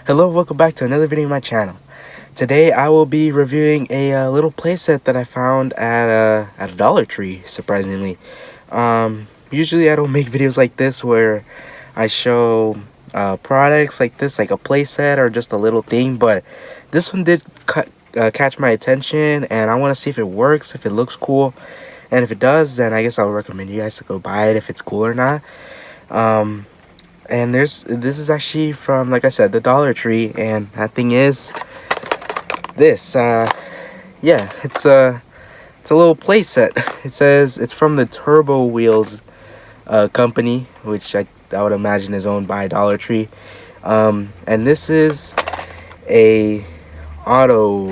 Hello, welcome back to another video on my channel. Today I will be reviewing a little playset that I found at a Dollar Tree, surprisingly. Usually I don't make videos like this where I show products like this, like a playset or just a little thing, but this one did catch my attention, and I want to see if it works, if it looks cool, and if it does, then I guess I would recommend you guys to go buy it if it's cool or not. And this is actually from, like I said, the Dollar Tree, and that thing is this. Yeah, it's a little playset. It says it's from the Turbo Wheels company, which I would imagine is owned by Dollar Tree. And this is a auto.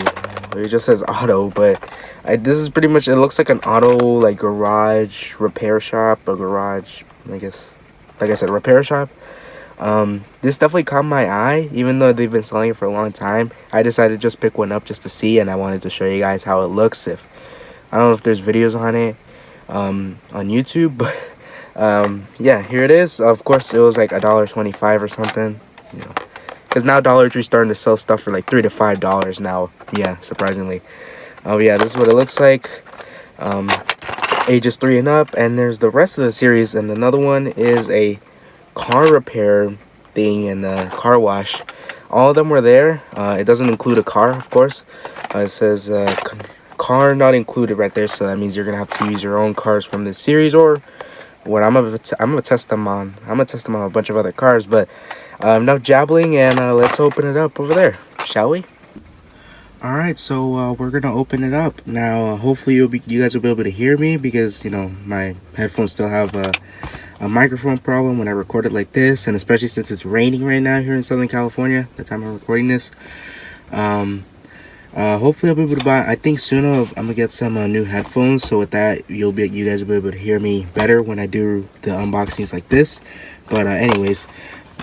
It just says auto, but this is pretty much, it looks like an auto, like, garage repair shop, a garage, I guess, like I said, repair shop. This definitely caught my eye, even though they've been selling it for a long time. I decided to just pick one up just to see, and I wanted to show you guys how it looks. If I don't know if there's videos on it on YouTube, but yeah, here it is. Of course, it was like $1.25 or something, you know, because now Dollar Tree's starting to sell stuff for like $3 to $5 now. Yeah, surprisingly. Oh yeah, this is what it looks like. Ages 3 and up, and there's the rest of the series, and another one is a car repair thing and the car wash. All of them were there. It doesn't include a car, of course. It says car not included right there, so that means you're gonna have to use your own cars from this series, or what I'm gonna test them on. I'm gonna test them on a bunch of other cars, but enough jabbling, and let's open it up over there, shall we? Alright, so we're gonna open it up now. Hopefully you guys will be able to hear me, because, you know, my headphones still have a microphone problem when I record it like this, and especially since it's raining right now here in Southern California, the time I'm recording this. Hopefully I'll be able to buy, I think soon I'm gonna get some new headphones, so with that you guys will be able to hear me better when I do the unboxings like this. But anyways,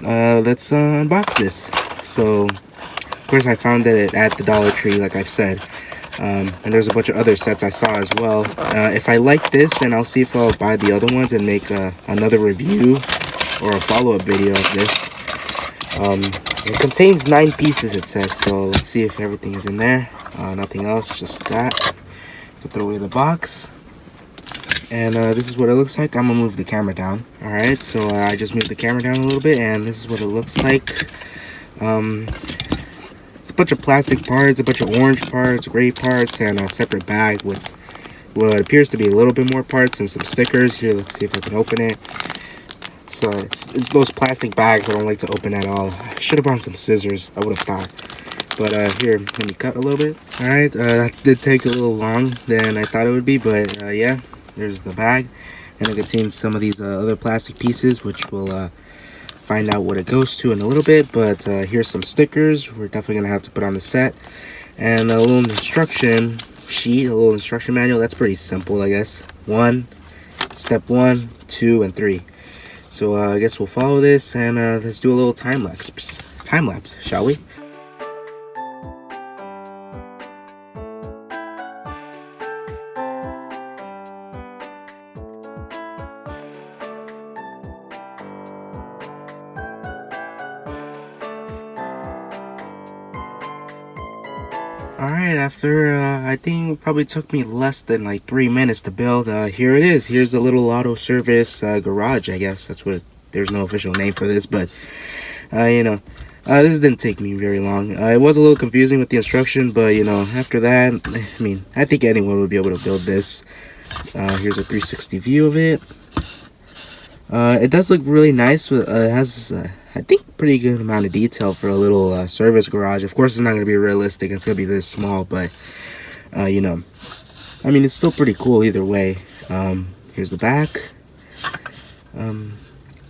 let's unbox this. So of course I found it at the Dollar Tree, like I've said. And there's a bunch of other sets I saw as well. If I like this, then I'll see if I'll buy the other ones and make another review or a follow-up video of this. It contains 9 pieces, it says, so let's see if everything is in there. Nothing else, just that. To throw away the box. And this is what it looks like. I'm gonna move the camera down. Alright, so I just moved the camera down a little bit, and this is what it looks like. It's a bunch of plastic parts, a bunch of orange parts, gray parts, and a separate bag with what appears to be a little bit more parts and some stickers. Here, let's see if I can open it. So it's those plastic bags I don't like to open at all. I should have brought some scissors, I would have thought. But here, let me cut a little bit. Alright, that did take a little long than I thought it would be, but yeah, there's the bag. And it contains some of these other plastic pieces, which we'll find out what it goes to in a little bit. But here's some stickers we're definitely gonna have to put on the set, and a little instruction sheet, a little instruction manual. That's pretty simple, I guess. Step 1, 2, and 3. So I guess we'll follow this, and let's do a little time lapse, shall we? Alright, after I think it probably took me less than like 3 minutes to build, here it is. Here's the little auto service garage, I guess. That's what, there's no official name for this, but you know, this didn't take me very long. It was a little confusing with the instruction, but you know, after that, I mean, I think anyone would be able to build this. Here's a 360 view of it. It does look really nice. It has, I think, pretty good amount of detail for a little service garage. Of course, it's not going to be realistic. It's going to be this small, but, you know, I mean, it's still pretty cool either way. Here's the back.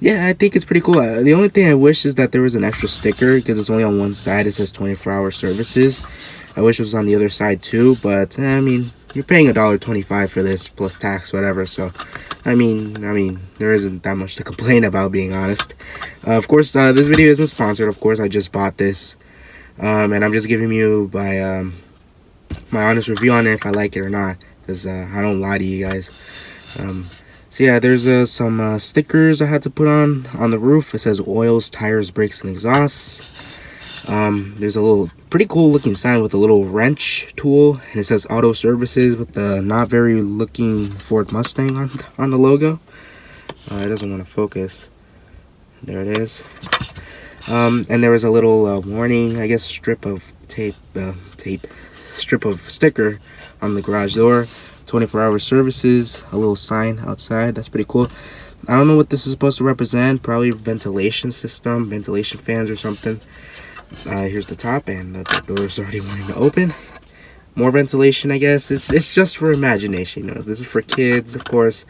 Yeah, I think it's pretty cool. The only thing I wish is that there was an extra sticker, because it's only on one side. It says 24-hour services. I wish it was on the other side too, but I mean, you're paying $1.25 for this plus tax, whatever. So, I mean, there isn't that much to complain about, being honest. Of course, this video isn't sponsored. Of course, I just bought this, and I'm just giving you my my honest review on it, if I like it or not, because I don't lie to you guys. So yeah, there's some stickers I had to put on the roof. It says oils, tires, brakes, and exhausts. There's a little pretty cool looking sign with a little wrench tool, and it says auto services with the not very looking Ford Mustang on the logo. It doesn't want to focus. There it is. And there was a little warning, I guess, strip of strip of sticker on the garage door. 24-hour services, a little sign outside. That's pretty cool. I don't know what this is supposed to represent. Probably ventilation system, ventilation fans or something. Here's the top, and the door is already wanting to open. More ventilation, I guess. It's just for imagination, you know. This is for kids, of course,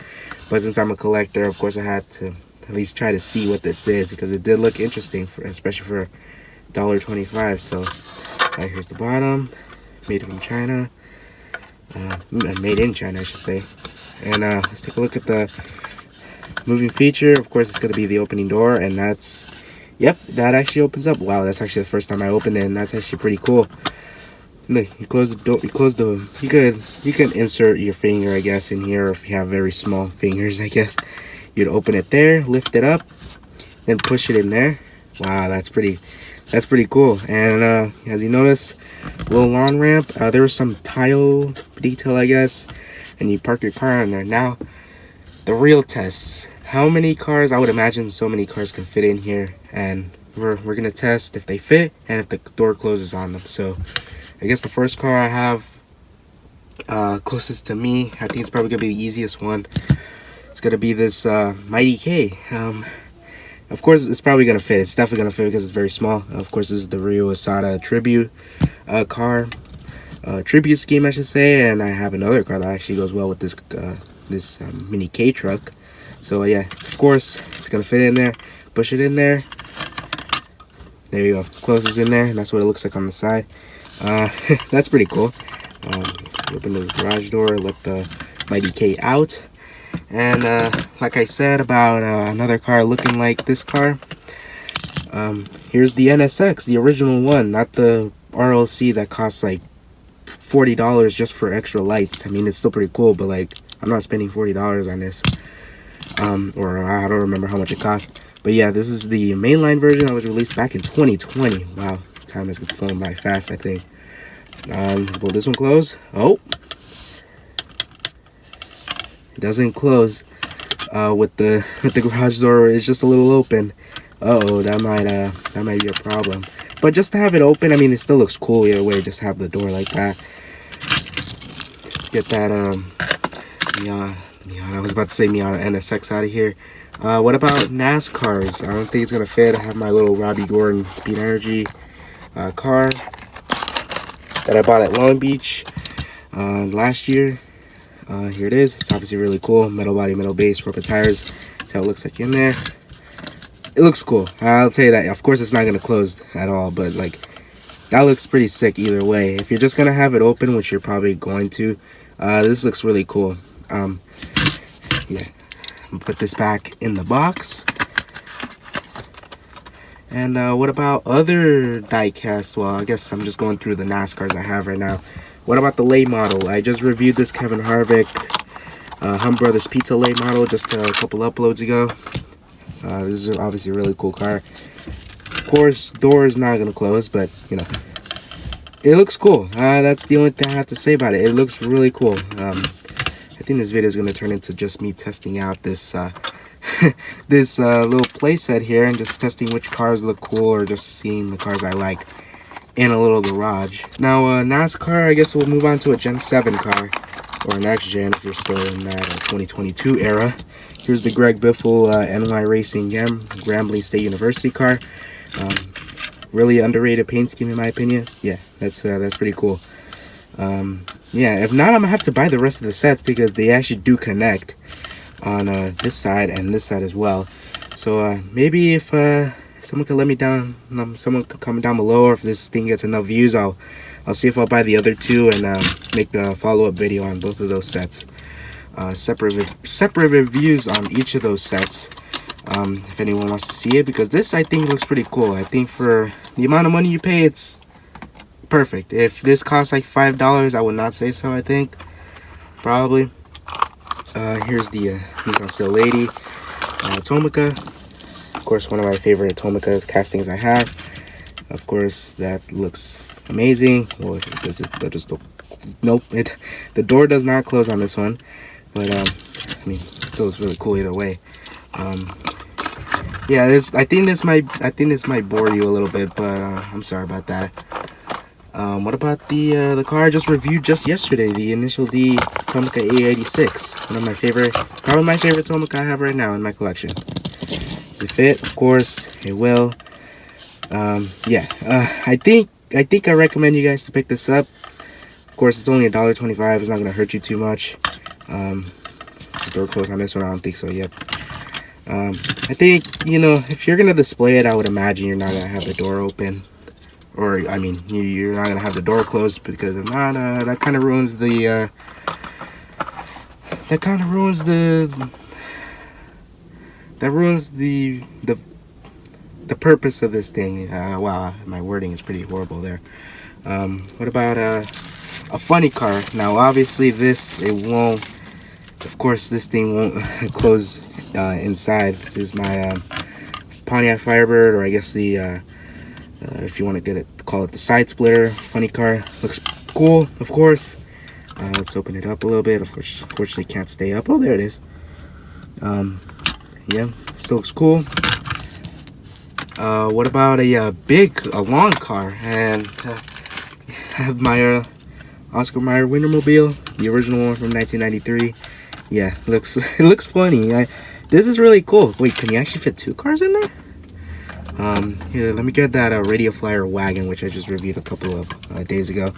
but since I'm a collector, of course I had to at least try to see what this is, because it did look interesting, especially for $1.25. So here's the bottom, made from China, made in China, I should say. And let's take a look at the moving feature. Of course, it's going to be the opening door, and that's, yep, that actually opens up. Wow, that's actually the first time I opened it, and that's actually pretty cool. Look, you close the door, you can insert your finger, I guess, in here, if you have very small fingers, I guess. You'd open it there, lift it up, then push it in there. Wow, that's pretty cool. And as you notice, little lawn ramp. There was some tile detail, I guess, and you park your car on there. Now, the real test. How many cars? I would imagine so many cars can fit in here, and we're gonna test if they fit and if the door closes on them. So, I guess the first car I have closest to me, I think it's probably gonna be the easiest one. It's gonna be this Mighty K. Of course, it's probably gonna fit. It's definitely gonna fit because it's very small. Of course, this is the Rio Asada tribute car, tribute scheme, I should say. And I have another car that actually goes well with this Mini K truck. So yeah, of course, it's gonna fit in there. Push it in there. There you go. Closes in there, and that's what it looks like on the side. That's pretty cool. Open the garage door, let the Mighty K out. And like I said about another car looking like this car, here's the NSX, the original one, not the RLC that costs like $40 just for extra lights. I mean, it's still pretty cool, but like, I'm not spending $40 on this. Or I don't remember how much it cost. But yeah, this is the mainline version that was released back in 2020. Wow, time has flown by fast, I think. Will this one close? Oh, it doesn't close with the garage door. It's just a little open. Uh-oh, that might be a problem. But just to have it open, I mean, it still looks cool either way. Just have the door like that. Let's get that I was about to say Miata NSX out of here. What about NASCARs? I don't think it's gonna fit. I have my little Robbie Gordon Speed Energy car that I bought at Long Beach last year. Here it is. It's obviously really cool. Metal body, metal base, rubber tires. That's how it looks like in there. It looks cool. I'll tell you that. Of course, it's not gonna close at all, but like, that looks pretty sick either way. If you're just gonna have it open, which you're probably going to, this looks really cool. Yeah, I'm gonna put this back in the box. And what about other die-cast? Well, I guess I'm just going through the NASCARs I have right now. What about the late model? I just reviewed this Kevin Harvick Hum Brothers Pizza late model just a couple uploads ago. This is obviously a really cool car. Of course, door is not gonna close, but you know, it looks cool. That's the only thing I have to say about it. It looks really cool. I think this video is gonna turn into just me testing out this this little playset here and just testing which cars look cool, or just seeing the cars I like in a little garage. Now NASCAR, I guess we'll move on to a Gen 7 car, or next gen if you're still in that 2022 era. Here's the Greg Biffle NY Racing Grambling State University car. Really underrated paint scheme in my opinion. Yeah, that's pretty cool. Yeah, if not, I'm gonna have to buy the rest of the sets because they actually do connect on this side and this side as well. So maybe if someone could let me down, someone could comment down below, or if this thing gets enough views, I'll see if I'll buy the other two and make the follow-up video on both of those sets. Separate reviews on each of those sets, if anyone wants to see it, because this I think looks pretty cool. I think for the amount of money you pay, it's perfect. If this costs like $5, I would not say so. I think probably. Here's the Nissan Steel Lady Tomica. Of course, one of my favorite Tomica castings I have. Of course, that looks amazing. Well, nope, the door does not close on this one, but I mean, it still looks really cool either way. Yeah, I think this might bore you a little bit, but I'm sorry about that. What about the car I just reviewed just yesterday, the Initial D Tomica A86? One of my favorite, probably my favorite Tomica I have right now in my collection. Does it fit? Of course, it will. Yeah, I think I recommend you guys to pick this up. Of course, it's only $1.25. It's not gonna hurt you too much. Door closed on this one? I don't think so. Yep. I think, you know, if you're gonna display it, I would imagine you're not gonna have the door open, or I mean, you're not gonna have the door closed, because if not, that kind of ruins the the purpose of this thing. Wow, my wording is pretty horrible there. What about a funny car? Now, obviously, it won't. Of course, this thing won't close inside. This is my Pontiac Firebird, or I guess the if you want to call it the side splitter. Funny car. Looks cool, of course. Let's open it up a little bit. Of course, unfortunately, can't stay up. Oh, there it is. Yeah, still looks cool. What about a long car? And I have my Oscar Mayer Wintermobile, the original one from 1993. Yeah, it looks funny. This is really cool. Wait, can you actually fit 2 cars in there? Here, let me get that Radio Flyer wagon, which I just reviewed a couple of days ago.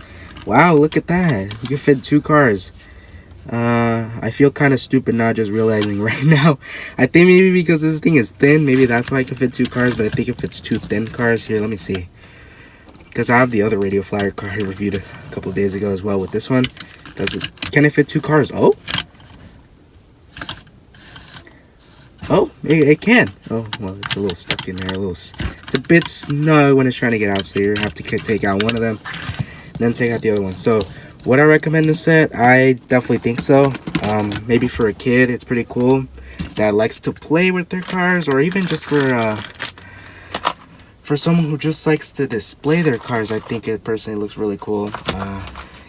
Wow, look at that. You can fit 2 cars. I feel kind of stupid not just realizing right now. I think maybe because this thing is thin, maybe that's why I can fit 2 cars, but I think it fits 2 thin cars. Here, let me see. Because I have the other Radio Flyer car I reviewed a couple of days ago as well with this one. Can it fit 2 cars? Oh, it can. Oh, well, it's a little stuck in there. It's a bit snug when it's trying to get out, so you have to take out one of them, then take out the other one. So, would I recommend this set? I definitely think so. Maybe for a kid, it's pretty cool that likes to play with their cars, or even just for someone who just likes to display their cars. I think it personally looks really cool.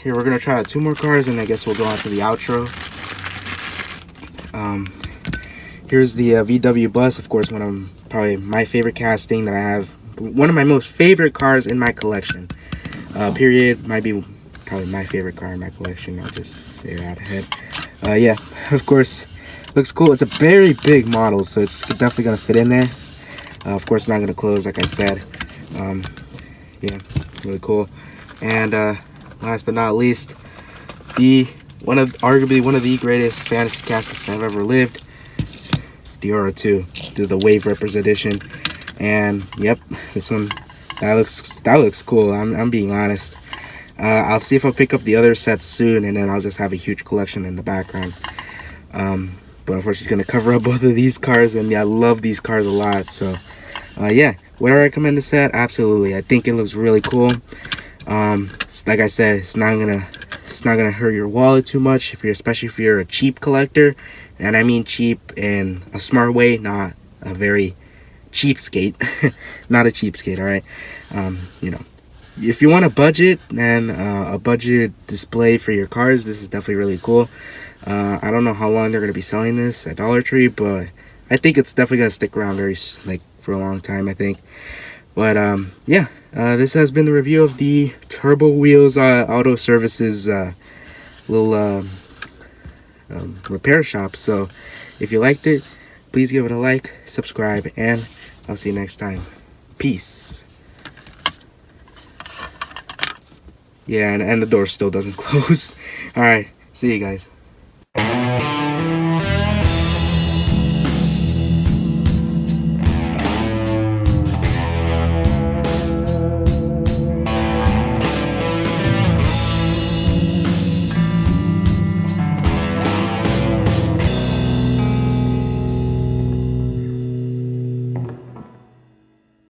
Here, we're gonna try out 2 more cars, and I guess we'll go on to the outro. Here's the VW Bus, of course, probably my favorite casting that I have. One of my most favorite cars in my collection. Period. Might be probably my favorite car in my collection. I'll just say that ahead. Yeah, of course, looks cool. It's a very big model, so it's definitely gonna fit in there. Of course, not gonna close, like I said. Yeah, really cool. And last but not least, arguably one of the greatest fantasy castings I've ever lived. The Euro 2, the Wave Rippers edition, and yep, this one that looks cool. I'm being honest. I'll see if I'll pick up the other sets soon, and then I'll just have a huge collection in the background. But unfortunately, it's gonna cover up both of these cars, and yeah, I love these cars a lot. So yeah, would I recommend this set? Absolutely. I think it looks really cool. Like I said, it's not gonna hurt your wallet too much, especially if you're a cheap collector. And I mean cheap in a smart way, not a very cheapskate. Not a cheapskate, alright? You know, if you want a budget and a budget display for your cars, this is definitely really cool. I don't know how long they're going to be selling this at Dollar Tree, but I think it's definitely going to stick around for a long time, I think. But yeah, this has been the review of the Turbo Wheels Auto Services little repair shop. So if you liked it, please give it a like, subscribe, and I'll see you next time. Peace. Yeah, and the door still doesn't close. All right, see you guys.